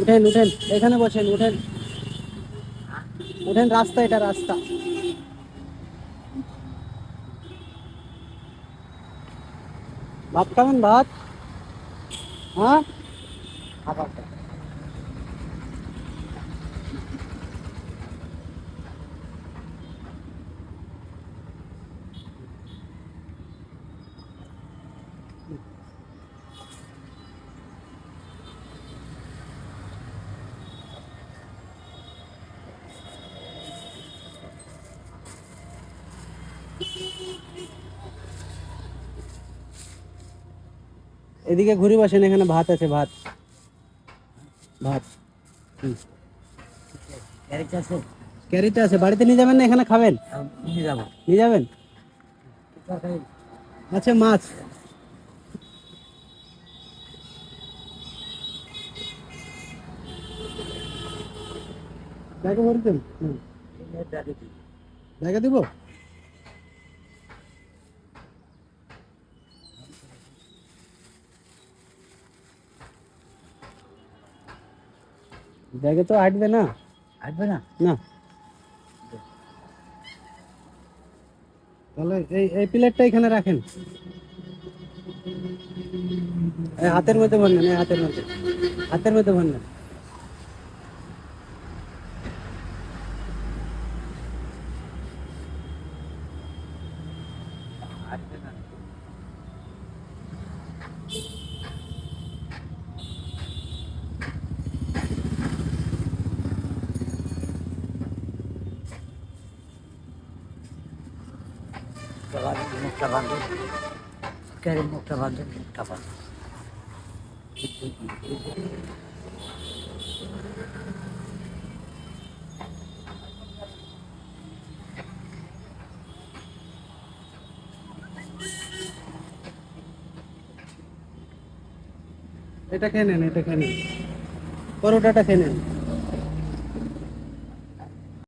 উঠেন উঠেন, এখানে বসেন, উঠেন উঠেন, রাস্তা, এটা রাস্তা। ভাত খাবেন, ভাত? হ্যাঁ, এদিকে ঘুরে বসেন, এখানে ভাত আছে, ভাত, ভাত। হুম। ক্যারিতে আছে, বাড়িতে নিয়ে যাবেন না, এখানে খাবেন? নিয়ে যাবো। নিয়ে যাবেন? আচ্ছা, মাছ। ব্যাগে ভরে দেন। হুম। ব্যাগে দিব? ব্যাগে তো আটবে না। আটবে না? না। তাহলে এই এই প্লেটটা এখানে রাখেন, এই হাতের মধ্যে ভরলেন, এই হাতের মধ্যে, হাতের মধ্যে ভরলেন। মুখটা বাঁধুন, ক্যারি মুখটা বাঁধুন, মুখটা বাঁধুন। এটা খেয়ে নেন, এটা খেয়ে নেন, পরোটাটা খেয়ে নেন।